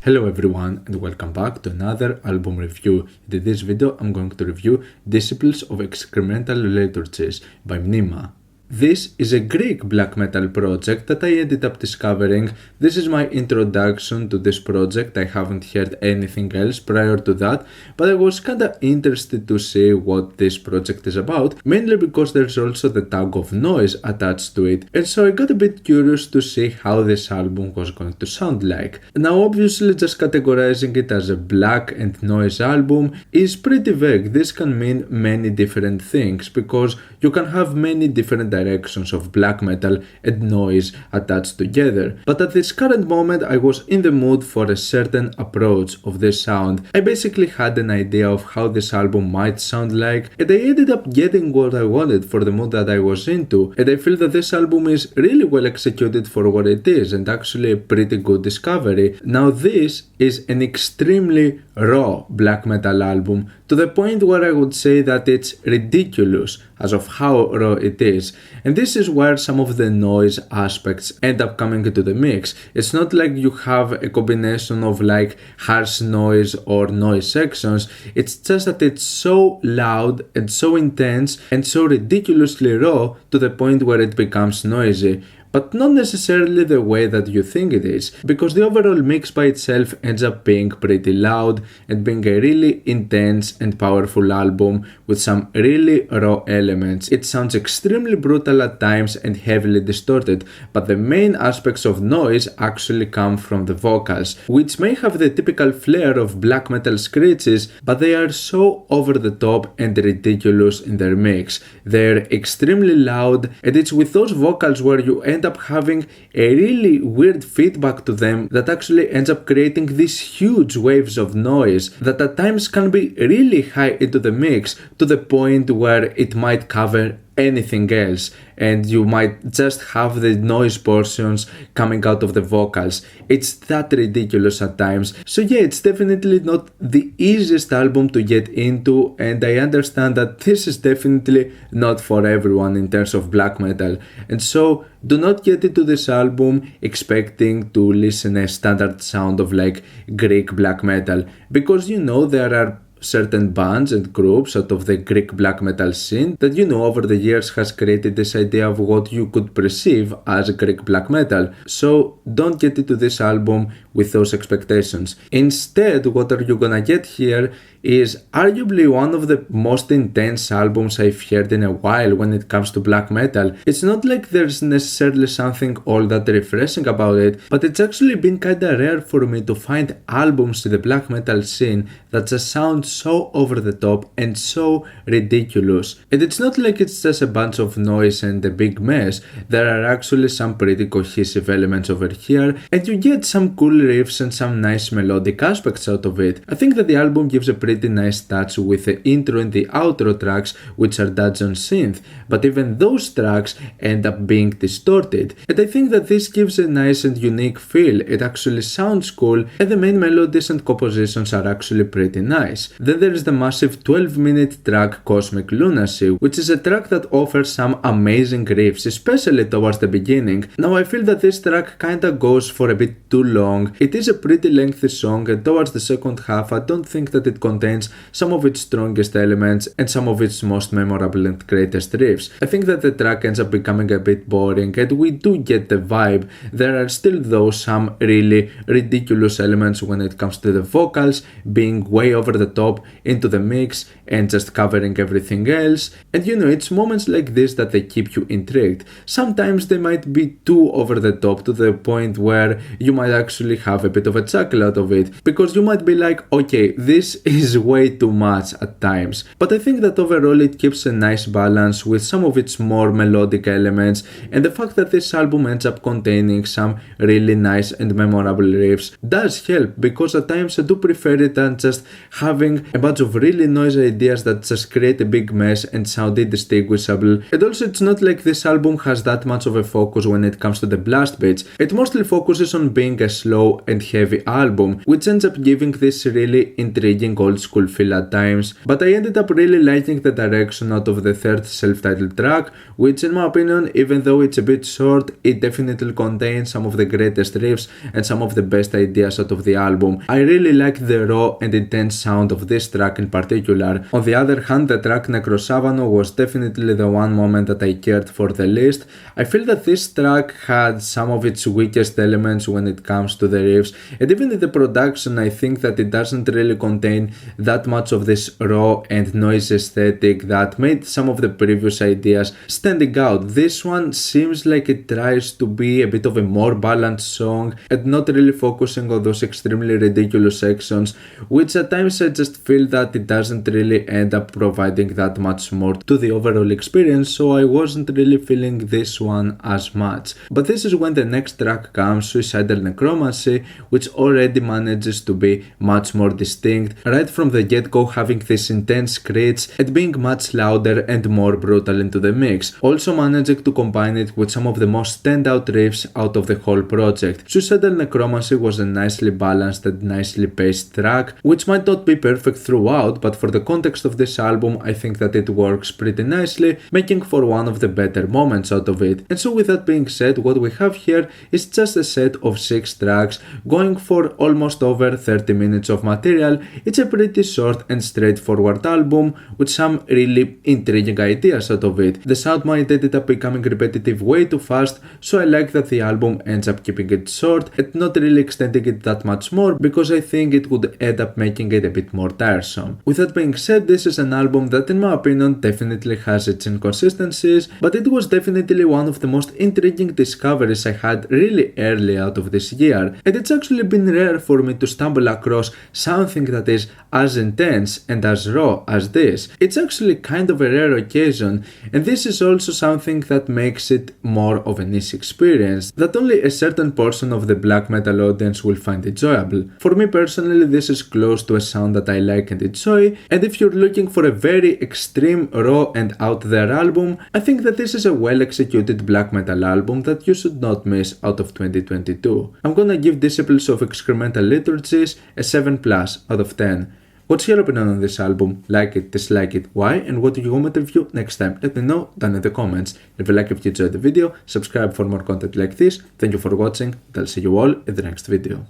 Hello everyone and welcome back to another album review. In this video I'm going to review Disciples of Excremental Liturgies by Mνήμα. This is a Greek black metal project that I ended up discovering. This is my introduction to this project. I haven't heard anything else prior to that, but I was kinda interested to see what this project is about, mainly because there's also the tag of noise attached to it, and so I got a bit curious to see how this album was going to sound like. Now obviously just categorizing it as a black and noise album is pretty vague. This can mean many different things, because you can have many different directions of black metal and noise attached together. But at this current moment I was in the mood for a certain approach of this sound. I basically had an idea of how this album might sound like, and I ended up getting what I wanted for the mood that I was into, and I feel that this album is really well executed for what it is and actually a pretty good discovery. Now this is an extremely raw black metal album, to the point where I would say that it's ridiculous as of how raw it is, and this is where some of the noise aspects end up coming into the mix. It's not like you have a combination of like harsh noise or noise sections, it's just that it's so loud and so intense and so ridiculously raw to the point where it becomes noisy. But not necessarily the way that you think it is, because the overall mix by itself ends up being pretty loud and being a really intense and powerful album with some really raw elements. It sounds extremely brutal at times and heavily distorted, but the main aspects of noise actually come from the vocals, which may have the typical flair of black metal screeches, but they are so over the top and ridiculous in their mix. They're extremely loud, and it's with those vocals where you end up having a really weird feedback to them that actually ends up creating these huge waves of noise that at times can be really high into the mix, to the point where it might cover anything else and you might just have the noise portions coming out of the vocals. It's that ridiculous at times. So yeah, it's definitely not the easiest album to get into, and I understand that this is definitely not for everyone in terms of black metal, and so do not get into this album expecting to listen a standard sound of like Greek black metal, because there are certain bands and groups out of the Greek black metal scene that over the years has created this idea of what you could perceive as Greek black metal. So don't get into this album with those expectations. Instead, what are you gonna get here is arguably one of the most intense albums I've heard in a while when it comes to black metal. It's not like there's necessarily something all that refreshing about it, but it's actually been kinda rare for me to find albums in the black metal scene that just sound so over the top and so ridiculous. And it's not like it's just a bunch of noise and a big mess. There are actually some pretty cohesive elements over here, and you get some cool riffs and some nice melodic aspects out of it. I think that the album gives a pretty nice touch with the intro and the outro tracks, which are dungeon synth, but even those tracks end up being distorted, and I think that this gives a nice and unique feel. It actually sounds cool, and the main melodies and compositions are actually pretty nice. Then there is the massive 12-minute track Cosmic Lunacy, which is a track that offers some amazing riffs, especially towards the beginning. Now I feel that this track kinda goes for a bit too long. It is a pretty lengthy song, and towards the second half I don't think that it contains some of its strongest elements and some of its most memorable and greatest riffs. I think that the track ends up becoming a bit boring, and we do get the vibe. There are still though some really ridiculous elements when it comes to the vocals being way over the top into the mix and just covering everything else, and it's moments like this that they keep you intrigued. Sometimes they might be too over the top to the point where you might actually have a bit of a chuckle out of it, because you might be like, okay, this is way too much at times. But I think that overall it keeps a nice balance with some of its more melodic elements, and the fact that this album ends up containing some really nice and memorable riffs does help, because at times I do prefer it than just having a bunch of really noisy ideas that just create a big mess and sound indistinguishable. And also it's not like this album has that much of a focus when it comes to the blast beats. It mostly focuses on being a slow and heavy album, which ends up giving this really intriguing old old school feel at times, but I ended up really liking the direction out of the third self-titled track, which in my opinion, even though it's a bit short, it definitely contains some of the greatest riffs and some of the best ideas out of the album. I really like the raw and intense sound of this track in particular. On the other hand, the track Necrosávano was definitely the one moment that I cared for the least. I feel that this track had some of its weakest elements when it comes to the riffs, and even in the production I think that it doesn't really contain that much of this raw and noisy aesthetic that made some of the previous ideas standing out. This one seems like it tries to be a bit of a more balanced song and not really focusing on those extremely ridiculous sections, which at times I just feel that it doesn't really end up providing that much more to the overall experience, so I wasn't really feeling this one as much. But this is when the next track comes, Suicidal Necromancy, which already manages to be much more distinct, right from the get-go having this intense screech and being much louder and more brutal into the mix, also managing to combine it with some of the most standout riffs out of the whole project. Suicidal Necromancy was a nicely balanced and nicely paced track, which might not be perfect throughout, but for the context of this album I think that it works pretty nicely, making for one of the better moments out of it. And so with that being said, what we have here is just a set of 6 tracks going for almost over 30 minutes of material. It's a pretty short and straightforward album with some really intriguing ideas out of it. The sound might ended up becoming repetitive way too fast, so I like that the album ends up keeping it short and not really extending it that much more, because I think it would end up making it a bit more tiresome. With that being said, this is an album that in my opinion definitely has its inconsistencies, but it was definitely one of the most intriguing discoveries I had really early out of this year, and it's actually been rare for me to stumble across something that is as intense and as raw as this. It's actually kind of a rare occasion, and this is also something that makes it more of a niche experience that only a certain portion of the black metal audience will find enjoyable. For me personally, this is close to a sound that I like and enjoy, and if you're looking for a very extreme, raw and out there album, I think that this is a well executed black metal album that you should not miss out of 2022. I'm gonna give Disciples of Excremental Liturgies a 7+ out of 10. What's your opinion on this album? Like it, dislike it, why, and what do you want me to review next time? Let me know down in the comments. If you like, if you enjoyed the video, subscribe for more content like this. Thank you for watching, and I'll see you all in the next video.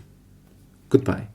Goodbye.